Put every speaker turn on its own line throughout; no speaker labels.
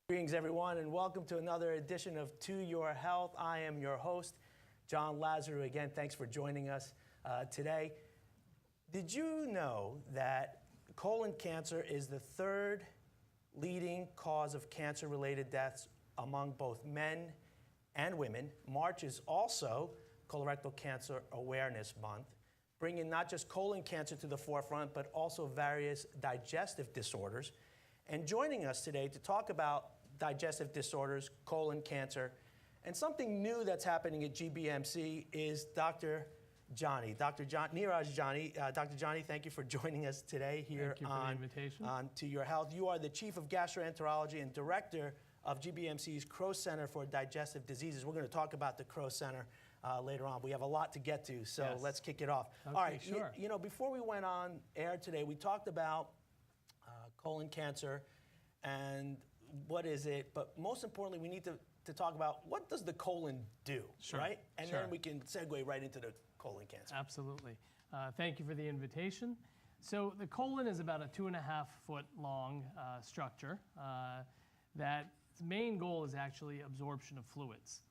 Greetings, everyone, and welcome to another edition of To Your Health. I am your host, John Lazarou. Again, thanks for joining us today. Did you know that colon cancer is the third leading cause of cancer-related deaths among both men and women? March is also Colorectal Cancer Awareness Month, bringing not just colon cancer to the forefront, but also various digestive disorders. And joining us today to talk about digestive disorders, colon cancer, and something new that's happening at GBMC is Dr. Johnny. Neeraj Johnny. Dr. Johnny, thank you for joining us today here on To Your Health. You are the Chief of Gastroenterology and Director of GBMC's Crow Center for Digestive Diseases. We're going to talk about the Crow Center later on. We have a lot to get to, so let's kick it off.
Okay,
all right,
sure.
You know, before we went on air today, we talked about colon cancer and what is it, but most importantly, we need to talk about what does the colon do, right? And then we can segue right into the colon cancer.
Absolutely. Thank you for the invitation. So the colon is about a 2.5-foot long structure that its main goal is actually absorption of fluids.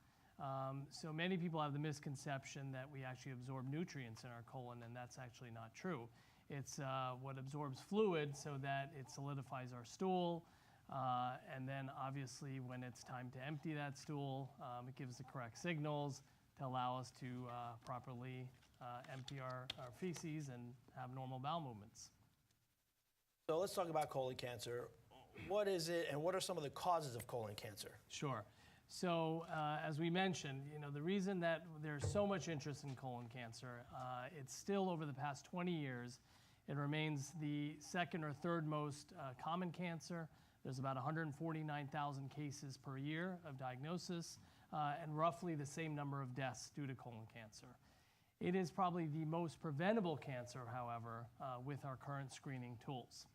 So many people have the misconception that we actually absorb nutrients in our colon, and that's actually not true. It's what absorbs fluid so that it solidifies our stool, and then obviously when it's time to empty that stool, it gives the correct signals to allow us to properly empty our feces and have normal bowel movements.
So let's talk about colon cancer. What is it, and what are some of the causes of colon cancer?
Sure. So as we mentioned, you know, the reason that there's so much interest in colon cancer, it's still over the past 20 years, it remains the second or third most common cancer. There's about 149,000 cases per year of diagnosis, and roughly the same number of deaths due to colon cancer. It is probably the most preventable cancer, however, with our current screening tools.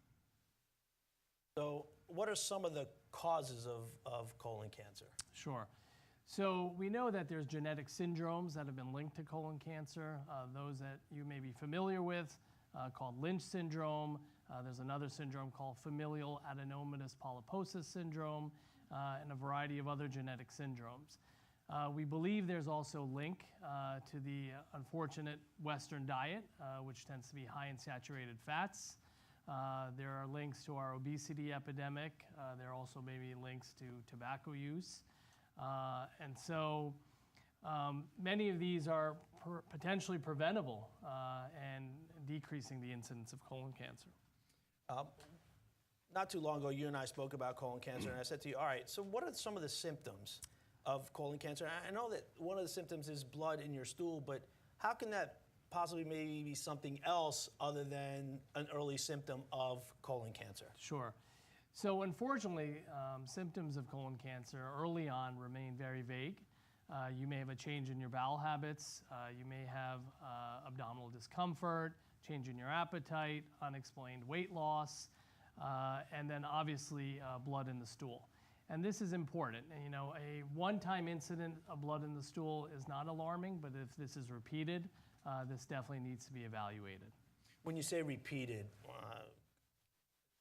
So what are some of the causes of colon cancer?
Sure. So we know that there's genetic syndromes that have been linked to colon cancer, those that you may be familiar with, called Lynch syndrome. There's another syndrome called familial adenomatous polyposis syndrome, and a variety of other genetic syndromes. We believe there's also a link to the unfortunate Western diet, which tends to be high in saturated fats. There are links to our obesity epidemic. There also may be links to tobacco use. And so many of these are potentially preventable and decreasing the incidence of colon cancer.
Not too long ago, you and I spoke about colon cancer, and I said to you, all right, so what are some of the symptoms of colon cancer? I know that one of the symptoms is blood in your stool, but how can that possibly maybe be something else other than an early symptom of colon cancer?
Sure. So unfortunately, symptoms of colon cancer early on remain very vague. You may have a change in your bowel habits. You may have abdominal discomfort, change in your appetite, unexplained weight loss, and then obviously blood in the stool. And this is important. You know, a one-time incident of blood in the stool is not alarming, but if this is repeated, this definitely needs to be evaluated.
When you say repeated,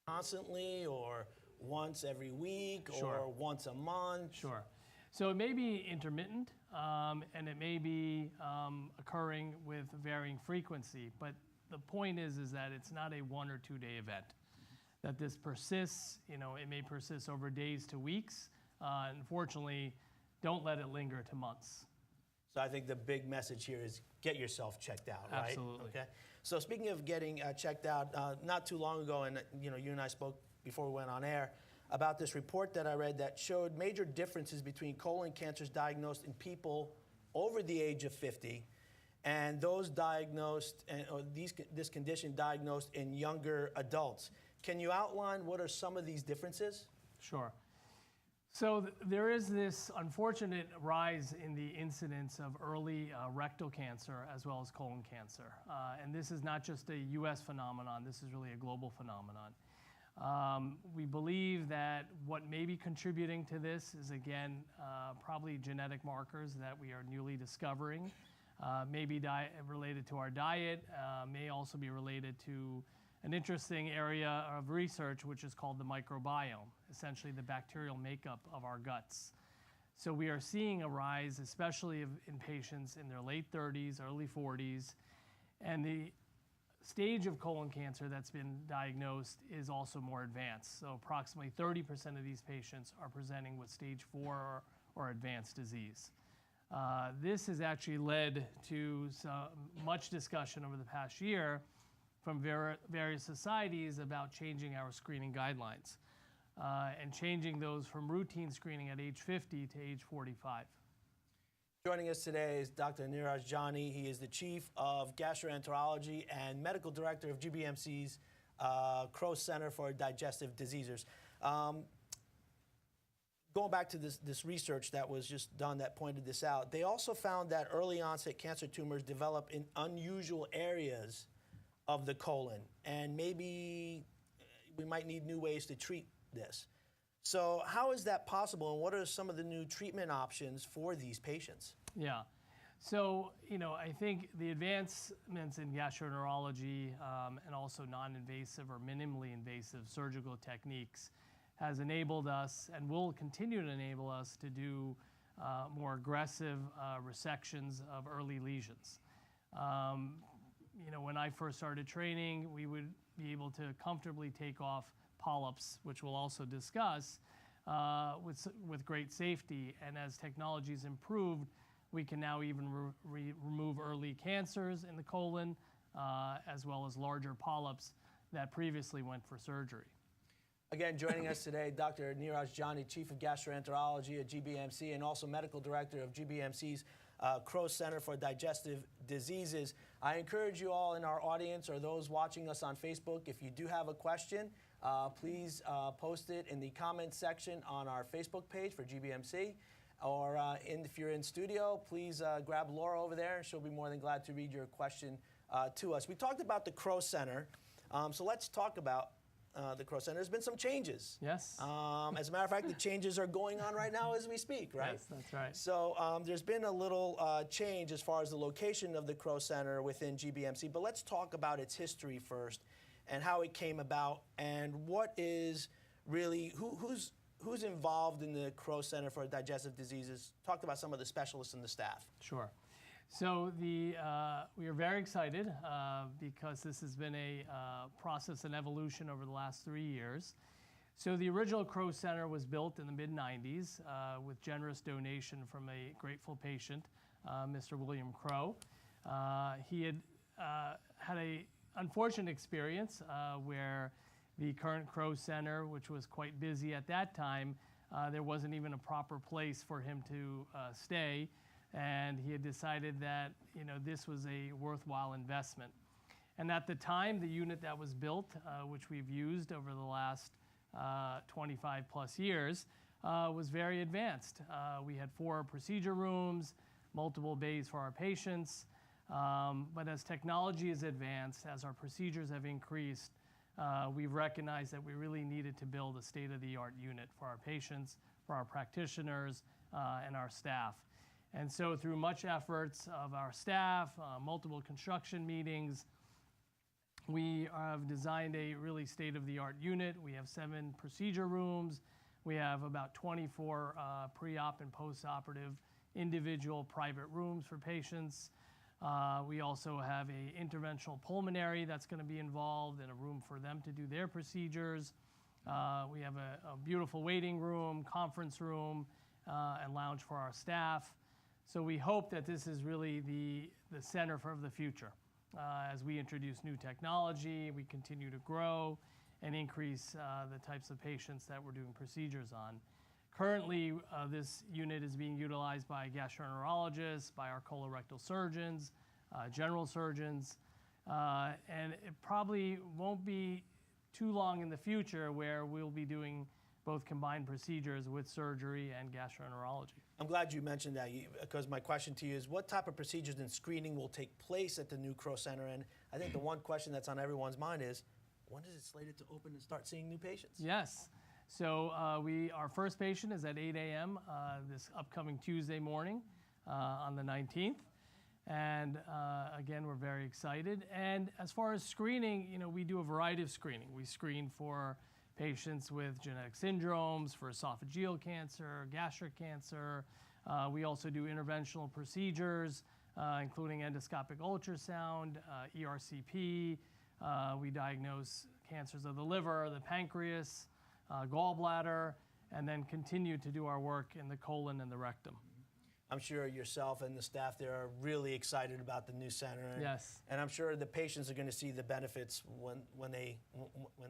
constantly or once every week or once a month?
Sure. So it may be intermittent, and it may be occurring with varying frequency, but the point is that it's not a 1 or 2 day event. That this persists, you know, it may persist over days to weeks. Unfortunately, don't let it linger to months.
So I think the big message here is get yourself checked out, right?
Absolutely.
Okay. So speaking of getting checked out, not too long ago, and you know, you and I spoke before we went on air about this report that I read that showed major differences between colon cancers diagnosed in people over the age of 50 and those diagnosed, or this condition diagnosed in younger adults. Can you outline what are some of these differences?
Sure. So there is this unfortunate rise in the incidence of early rectal cancer as well as colon cancer. And this is not just a US phenomenon, this is really a global phenomenon. We believe that what may be contributing to this is, again, probably genetic markers that we are newly discovering. May be related to our diet, may also be related to an interesting area of research which is called the microbiome, essentially the bacterial makeup of our guts. So we are seeing a rise, especially in patients in their late 30s, early 40s, and the stage of colon cancer that's been diagnosed is also more advanced. So approximately 30% of these patients are presenting with stage 4 or advanced disease. This has actually led to much discussion over the past year from various societies about changing our screening guidelines and changing those from routine screening at age 50 to age 45.
Joining us today is Dr. Niraj Jani. He is the Chief of Gastroenterology and Medical Director of GBMC's Crow Center for Digestive Disorders. Going back to this research that was just done that pointed this out, they also found that early onset cancer tumors develop in unusual areas of the colon, and maybe we might need new ways to treat this. So how is that possible, and what are some of the new treatment options for these patients?
Yeah. So, I think the advancements in gastroenterology and also non-invasive or minimally invasive surgical techniques has enabled us and will continue to enable us to do more aggressive resections of early lesions. When I first started training, we would be able to comfortably take off polyps, which we'll also discuss, with great safety. And as technology's improved, we can now even remove early cancers in the colon, as well as larger polyps that previously went for surgery.
Again, joining us today, Dr. Niraj Jani, Chief of Gastroenterology at GBMC and also Medical Director of GBMC's Crow Center for Digestive Diseases. I encourage you all in our audience or those watching us on Facebook, if you do have a question, please post it in the comments section on our Facebook page for GBMC. Or if you're in studio, please grab Laura over there, and she'll be more than glad to read your question to us. We talked about the Crow Center, so let's talk about the Crow Center. There's been some changes.
Yes.
As a matter of fact, the changes are going on right now as we speak, right?
Yes, that's right.
So there's been a little change as far as the location of the Crow Center within GBMC, but let's talk about its history first and how it came about and what is really, who's involved in the Crow Center for Digestive Diseases. Talk about some of the specialists and the staff.
Sure. So we are very excited because this has been a process and evolution over the last 3 years. So the original Crow Center was built in the mid-90s with generous donation from a grateful patient, Mr. William Crow. He had had an unfortunate experience where the current Crow Center, which was quite busy at that time, there wasn't even a proper place for him to stay. And he had decided that this was a worthwhile investment. And at the time, the unit that was built, which we've used over the last 25 plus years, was very advanced. We had 4 procedure rooms, multiple bays for our patients. But as technology has advanced, as our procedures have increased, we've recognized that we really needed to build a state-of-the-art unit for our patients, for our practitioners, and our staff. And so through much efforts of our staff, multiple construction meetings, we have designed a really state-of-the-art unit. We have 7 procedure rooms. We have about 24 pre-op and post-operative individual private rooms for patients. We also have an interventional pulmonary that's going to be involved in a room for them to do their procedures. We have a beautiful waiting room, conference room, and lounge for our staff. So we hope that this is really the center for the future. As we introduce new technology, we continue to grow and increase the types of patients that we're doing procedures on. Currently, this unit is being utilized by gastroenterologists, by our colorectal surgeons, general surgeons, and it probably won't be too long in the future where we'll be doing both combined procedures with surgery and gastroenterology.
I'm glad you mentioned that because my question to you is what type of procedures and screening will take place at the new Crow Center? And I think the one question that's on everyone's mind is, when is it slated to open and start seeing new patients?
Yes. So our first patient is at 8 a.m. This upcoming Tuesday morning on the 19th. And again, we're very excited. And as far as screening, we do a variety of screening. We screen for patients with genetic syndromes, for esophageal cancer, gastric cancer. We also do interventional procedures, including endoscopic ultrasound, ERCP. We diagnose cancers of the liver, the pancreas, gallbladder, and then continue to do our work in the colon and the rectum.
I'm sure yourself and the staff there are really excited about the new center.
Yes.
And I'm sure the patients are going to see the benefits when they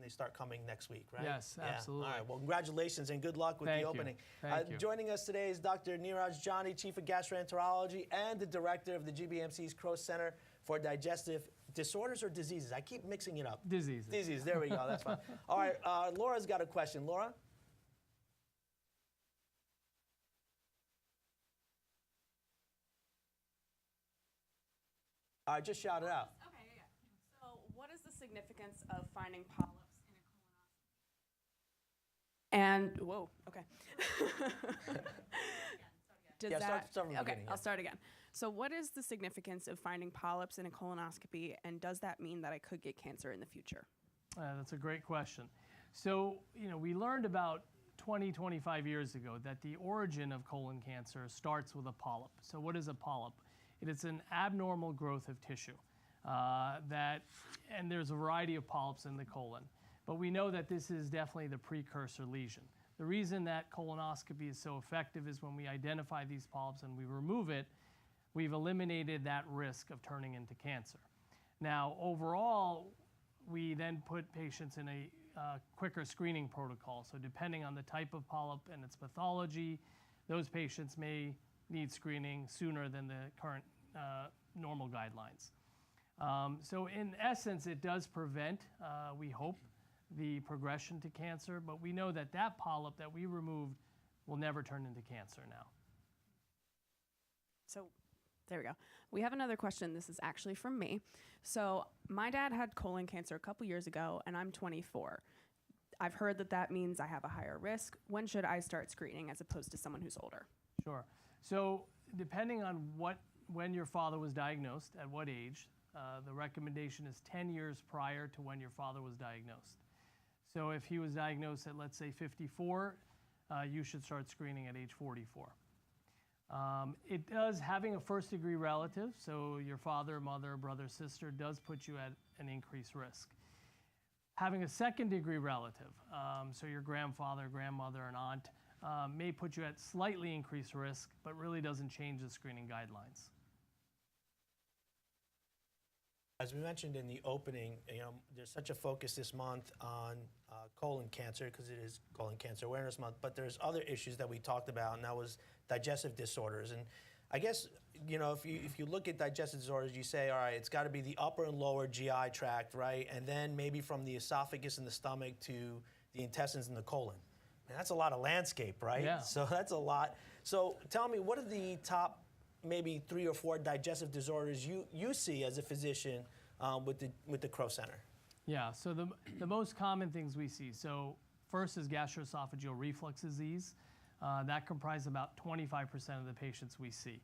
start coming next week, right?
Yes, absolutely.
All right. Well, congratulations and good luck with the opening.
Thank you.
Joining us today is Dr. Neeraj Jani, Chief of Gastroenterology and the Director of the GBMC's Crow Center for Digestive Disorders or Diseases. I keep mixing it up.
Diseases.
Disease. There we go. That's fine. All right. Laura's got a question. Laura? All right, just shout it out.
Okay, yeah. So what is the significance of finding polyps in a colonoscopy? And, whoa, okay.
Start from the
okay,
beginning.
I'll start again. So what is the significance of finding polyps in a colonoscopy, and does that mean that I could get cancer in the future?
That's a great question. So, we learned about 20, 25 years ago that the origin of colon cancer starts with a polyp. So what is a polyp? It is an abnormal growth of tissue and there's a variety of polyps in the colon. But we know that this is definitely the precursor lesion. The reason that colonoscopy is so effective is when we identify these polyps and we remove it, we've eliminated that risk of turning into cancer. Now, overall, we then put patients in a quicker screening protocol. So depending on the type of polyp and its pathology, those patients may need screening sooner than the current normal guidelines. So in essence, it does prevent, we hope, the progression to cancer, but we know that that polyp that we removed will never turn into cancer now.
So there we go. We have another question. This is actually from me. So my dad had colon cancer a couple years ago, and I'm 24. I've heard that that means I have a higher risk. When should I start screening as opposed to someone who's older?
Sure. So depending on when your father was diagnosed, at what age, the recommendation is 10 years prior to when your father was diagnosed. So if he was diagnosed at, let's say, 54, you should start screening at age 44. It does, having a first-degree relative, so your father, mother, brother, sister, does put you at an increased risk. Having a second-degree relative, so your grandfather, grandmother, and aunt, may put you at slightly increased risk, but really doesn't change the screening guidelines.
As we mentioned in the opening, there's such a focus this month on colon cancer because it is Colon Cancer Awareness Month, but there's other issues that we talked about, and that was digestive disorders. And I guess, if you look at digestive disorders, you say, all right, it's got to be the upper and lower GI tract, right? And then maybe from the esophagus and the stomach to the intestines and the colon. Man, that's a lot of landscape, right?
Yeah.
So that's a lot. So tell me, what are the top maybe 3 or 4 digestive disorders you see as a physician with the Crow Center?
Yeah, so the most common things we see. So first is gastroesophageal reflux disease. That comprises about 25% of the patients we see.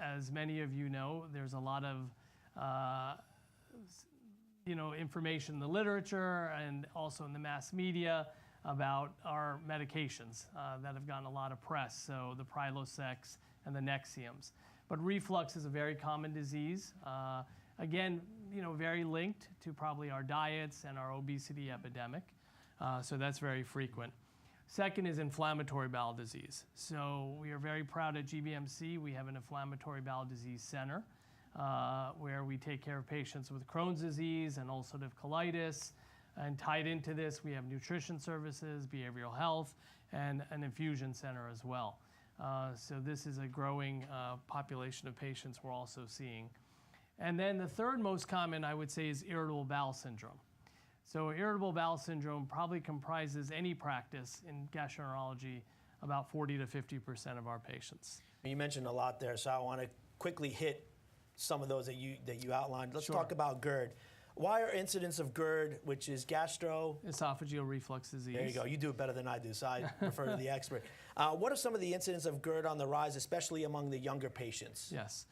As many of you know, there's a lot of information in the literature and also in the mass media about our medications that have gotten a lot of press, so the Prilosec and the Nexiums. But reflux is a very common disease. Again, very linked to probably our diets and our obesity epidemic. So that's very frequent. Second is inflammatory bowel disease. So we are very proud at GBMC. We have an inflammatory bowel disease center where we take care of patients with Crohn's disease and ulcerative colitis. And tied into this, we have nutrition services, behavioral health, and an infusion center as well. So this is a growing population of patients we're also seeing. And then the third most common, I would say, is irritable bowel syndrome. So irritable bowel syndrome probably comprises any practice in gastroenterology about 40 to 50% of our patients.
You mentioned a lot there, so I want to quickly hit some of those that you outlined. Let's
Sure.
talk about Gerd. Why are incidents of Gerd, which is
Esophageal reflux disease.
There you go. You do it better than I do, so I refer to the expert. What are some of the incidents of Gerd on the rise, especially among the younger patients?
Yes.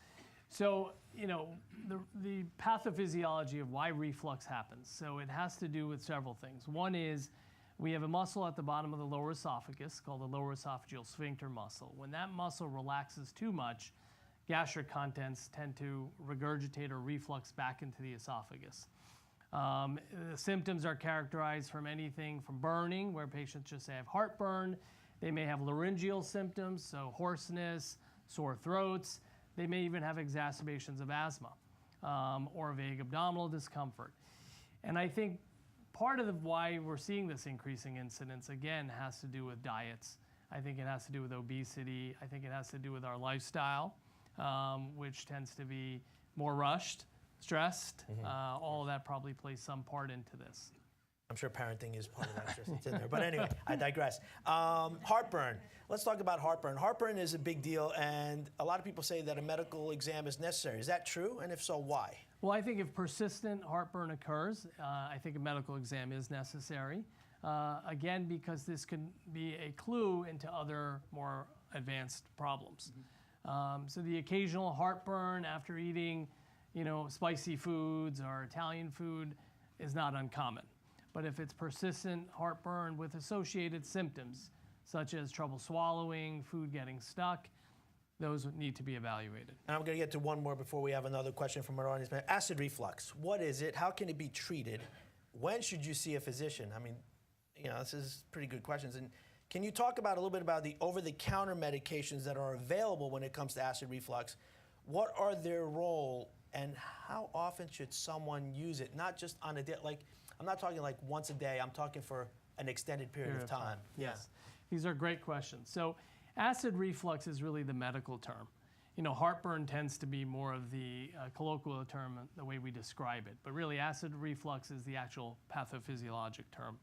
So, the pathophysiology of why reflux happens. So it has to do with several things. One is we have a muscle at the bottom of the lower esophagus called the lower esophageal sphincter muscle. When that muscle relaxes too much, gastric contents tend to regurgitate or reflux back into the esophagus. The symptoms are characterized from anything from burning, where patients just have heartburn. They may have laryngeal symptoms, so hoarseness, sore throats. They may even have exacerbations of asthma or vague abdominal discomfort. And I think part of why we're seeing this increasing incidence, again, has to do with diets. I think it has to do with obesity. I think it has to do with our lifestyle, which tends to be more rushed, stressed. All of that probably plays some part into this.
I'm sure parenting is part of that stress that's in there. But anyway, I digress. Heartburn. Let's talk about heartburn. Heartburn is a big deal, and a lot of people say that a medical exam is necessary. Is that true? And if so, why?
Well, I think if persistent heartburn occurs, I think a medical exam is necessary. Again, because this can be a clue into other more advanced problems. So the occasional heartburn after eating, spicy foods or Italian food is not uncommon. But if it's persistent heartburn with associated symptoms, such as trouble swallowing, food getting stuck, those need to be evaluated.
And I'm going to get to one more before we have another question from our audience. Acid reflux, what is it? How can it be treated? When should you see a physician? I mean, this is pretty good questions. And can you talk about a little bit about the over-the-counter medications that are available when it comes to acid reflux? What are their role, and how often should someone use it? Not just on a day, I'm not talking like once a day. I'm talking for an extended period of time.
Yes. These are great questions. So acid reflux is really the medical term. Heartburn tends to be more of the colloquial term, the way we describe it. But really, acid reflux is the actual pathophysiologic term.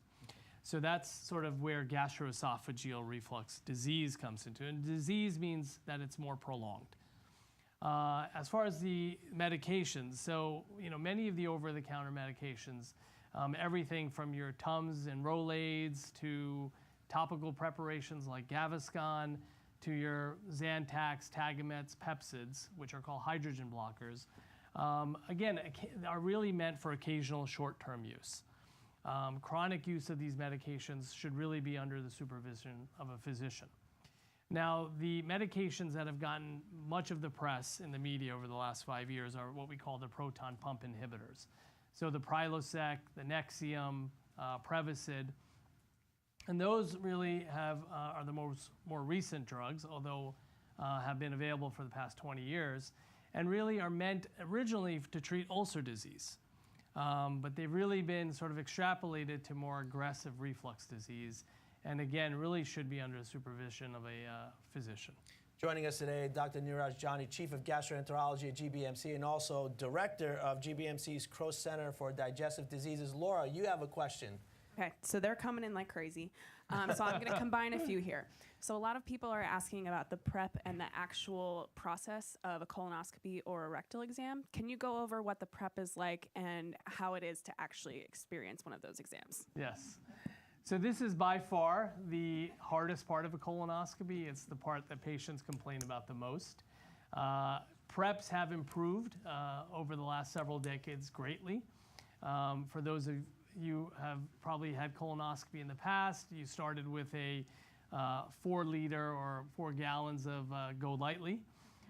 So that's sort of where gastroesophageal reflux disease comes into it. And disease means that it's more prolonged. As far as the medications, so many of the over-the-counter medications, everything from your Tums and Rolaids to topical preparations like Gaviscon to your Zantacs, Tagamettes, Pepsids, which are called hydrogen blockers, again, are really meant for occasional short-term use. Chronic use of these medications should really be under the supervision of a physician. Now, the medications that have gotten much of the press in the media over the last 5 years are what we call the proton pump inhibitors. So the Prilosec, the Nexium, Prevacid, and those really are the more recent drugs, although have been available for the past 20 years, and really are meant originally to treat ulcer disease. But they've really been sort of extrapolated to more aggressive reflux disease, and again, really should be under the supervision of a physician.
Joining us today, Dr. Neeraj Jani, Chief of Gastroenterology at GBMC and also Director of GBMC's Cross Center for Digestive Diseases. Laura, you have a question.
Okay, so they're coming in like crazy. So I'm going to combine a few here. So a lot of people are asking about the prep and the actual process of a colonoscopy or a rectal exam. Can you go over what the prep is like and how it is to actually experience one of those exams?
Yes. So this is by far the hardest part of a colonoscopy. It's the part that patients complain about the most. Preps have improved over the last several decades greatly. For those of you have probably had colonoscopy in the past, you started with a 4 liter or 4 gallons of Go Lightly.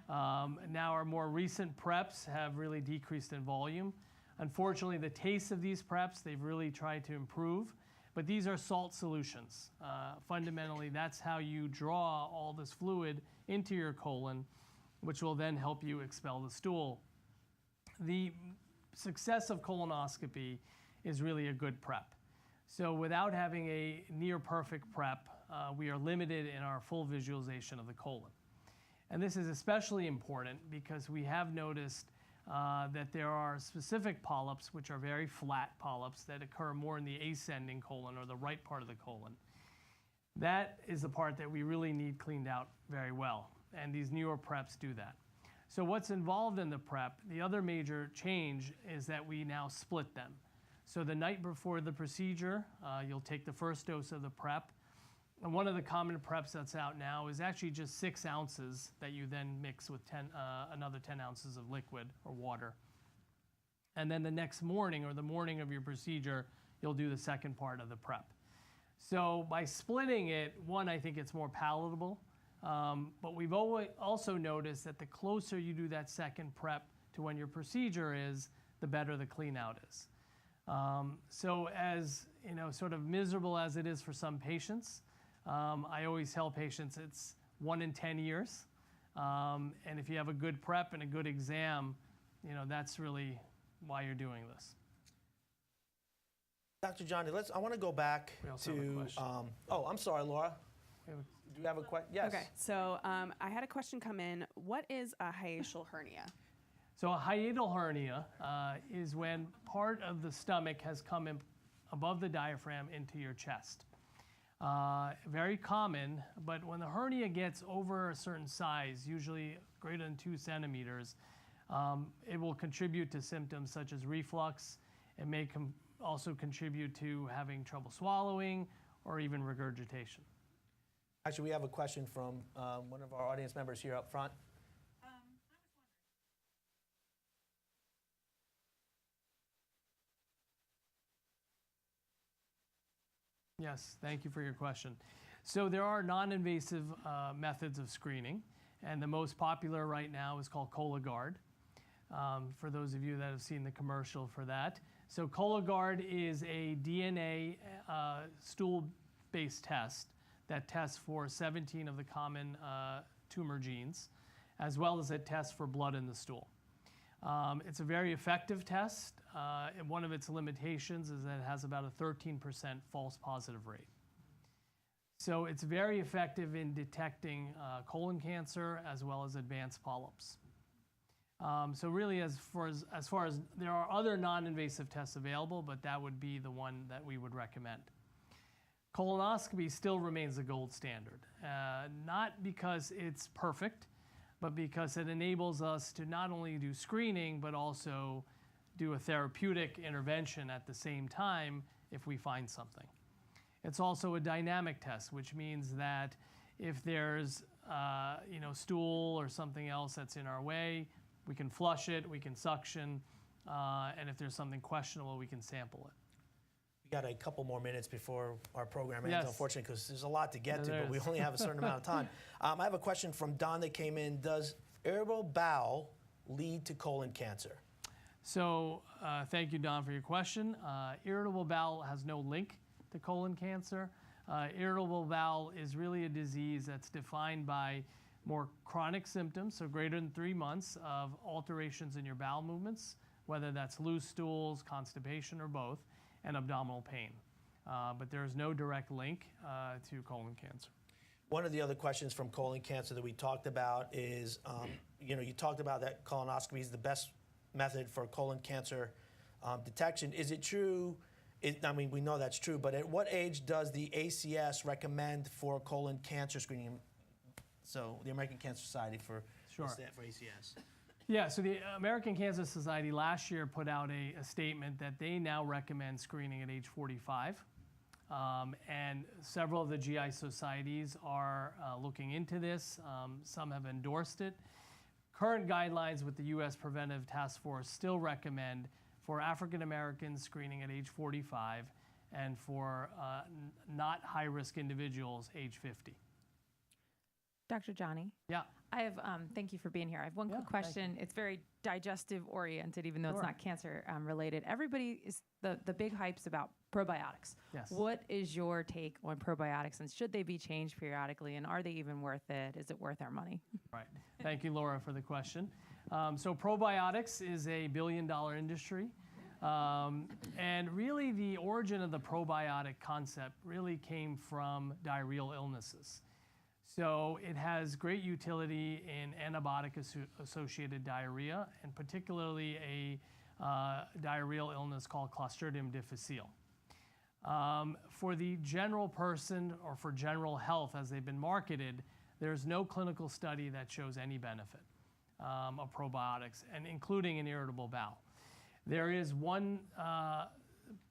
Now our more recent preps have really decreased in volume. Unfortunately, the taste of these preps, they've really tried to improve. But these are salt solutions. Fundamentally, that's how you draw all this fluid into your colon, which will then help you expel the stool. The success of colonoscopy is really a good prep. So without having a near perfect prep, we are limited in our full visualization of the colon. And this is especially important because we have noticed that there are specific polyps, which are very flat polyps that occur more in the ascending colon or the right part of the colon. That is the part that we really need cleaned out very well, and these newer preps do that. So what's involved in the prep, the other major change is that we now split them. So the night before the procedure, you'll take the first dose of the prep. And one of the common preps that's out now is actually just 6 ounces that you then mix with another 10 ounces of liquid or water. And then the next morning or the morning of your procedure, you'll do the second part of the prep. So by splitting it, one, I think it's more palatable. But we've also noticed that the closer you do that second prep to when your procedure is, the better the clean out is. So as sort of miserable as it is for some patients, I always tell patients it's 1 in 10 years. And if you have a good prep and a good exam, that's really why you're doing this.
Dr. Johnny, I want to go back
to. Have a question.
I'm sorry, Laura. Do you have a question? Yes.
Okay, so I had a question come in. What is a hiatal hernia?
So a hiatal hernia is when part of the stomach has come in above the diaphragm into your chest. Very common, but when the hernia gets over a certain size, usually greater than 2 centimeters, it will contribute to symptoms such as reflux. It may also contribute to having trouble swallowing or even regurgitation.
Actually, we have a question from one of our audience members here up front.
Yes, thank you for your question. So there are non-invasive methods of screening, and the most popular right now is called Cologuard, for those of you that have seen the commercial for that. So Cologuard is a DNA stool-based test that tests for 17 of the common tumor genes, as well as it tests for blood in the stool. It's a very effective test, and one of its limitations is that it has about a 13% false positive rate. So it's very effective in detecting colon cancer as well as advanced polyps. So really, as far as there are other non-invasive tests available, but that would be the one that we would recommend. Colonoscopy still remains the gold standard, not because it's perfect, but because it enables us to not only do screening, but also do a therapeutic intervention at the same time if we find something. It's also a dynamic test, which means that if there's stool or something else that's in our way, we can flush it, we can suction, and if there's something questionable, we can sample it.
We got a couple more minutes before our program ends,
Yes.
Unfortunately, because there's a lot to get to,
There
but we
is.
only have a certain amount of time. I have a question from Don that came in. Does irritable bowel lead to colon cancer?
So thank you, Don, for your question. Irritable bowel has no link to colon cancer. Irritable bowel is really a disease that's defined by more chronic symptoms, so greater than 3 months of alterations in your bowel movements, whether that's loose stools, constipation, or both, and abdominal pain. But there is no direct link to colon cancer.
One of the other questions from colon cancer that we talked about is, you talked about that colonoscopy is the best method for colon cancer detection. Is it true? We know that's true, but at what age does the ACS recommend for colon cancer screening? So the American Cancer Society for ACS.
Yeah, so the American Cancer Society last year put out a statement that they now recommend screening at age 45. And several of the GI societies are looking into this. Some have endorsed it. Current guidelines with the U.S. Preventive Task Force still recommend for African Americans screening at age 45 and for not high-risk individuals age 50.
Dr. Johnny?
Yeah.
I have, thank you for being here. I have one quick question. It's very digestive oriented, even though it's not cancer related. Everybody is, the big hype's about probiotics.
Yes.
What is your take on probiotics, and should they be changed periodically, and are they even worth it? Is it worth our money?
Right. Thank you, Laura, for the question. So probiotics is a billion-dollar industry. And really the origin of the probiotic concept really came from diarrheal illnesses. So it has great utility in antibiotic-associated diarrhea, and particularly a diarrheal illness called Clostridium difficile. For the general person or for general health as they've been marketed, there's no clinical study that shows any benefit of probiotics, and including an irritable bowel. There is one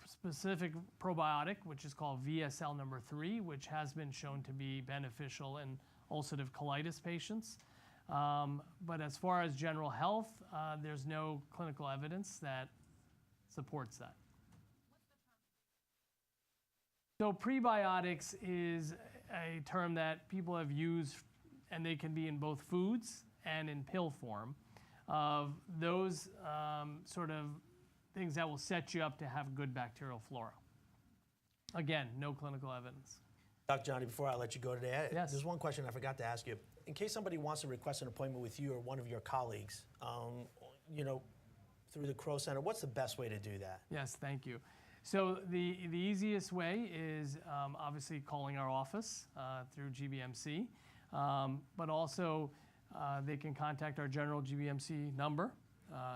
specific probiotic, which is called VSL number 3, which has been shown to be beneficial in ulcerative colitis patients. But as far as general health, there's no clinical evidence that supports that. So prebiotics is a term that people have used, and they can be in both foods and in pill form, of those sort of things that will set you up to have good bacterial flora. Again, no clinical evidence.
Dr. Johnny, before I let you go today,
Yes.
There's one question I forgot to ask you. In case somebody wants to request an appointment with you or one of your colleagues, through the Crow Center, what's the best way to do that?
Yes, thank you. So the easiest way is obviously calling our office through GBMC, but also they can contact our general GBMC number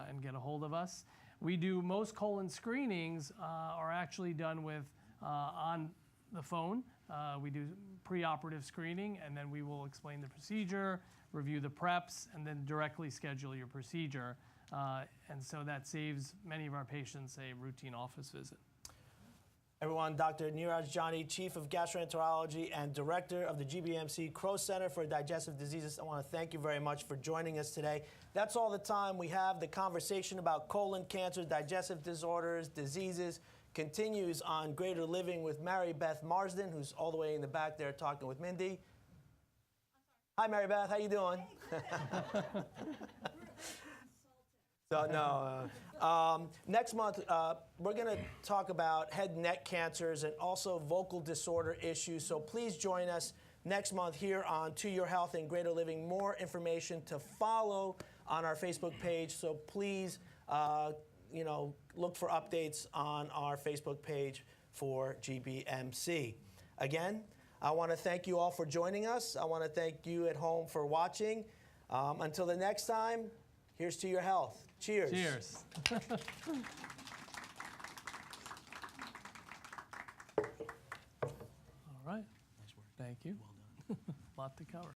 and get a hold of us. We do most colon screenings are actually done with on the phone. We do preoperative screening, and then we will explain the procedure, review the preps, and then directly schedule your procedure. And so that saves many of our patients a routine office visit.
Everyone, Dr. Neeraj Jani, Chief of Gastroenterology and Director of the GBMC Crow Center for Digestive Diseases. I want to thank you very much for joining us today. That's all the time we have. The conversation about colon cancer, digestive disorders, diseases continues on Greater Living with Mary Beth Marsden, who's all the way in the back there talking with Mindy. Hi, Mary Beth. How you doing? Next month, we're going to talk about head and neck cancers and also vocal disorder issues. So please join us next month here on To Your Health and Greater Living. More information to follow on our Facebook page. So please, look for updates on our Facebook page for GBMC. Again, I want to thank you all for joining us. I want to thank you at home for watching. Until the next time, here's To Your Health. Cheers.
Cheers. All right. Nice work. Thank you. Well done. A lot to cover.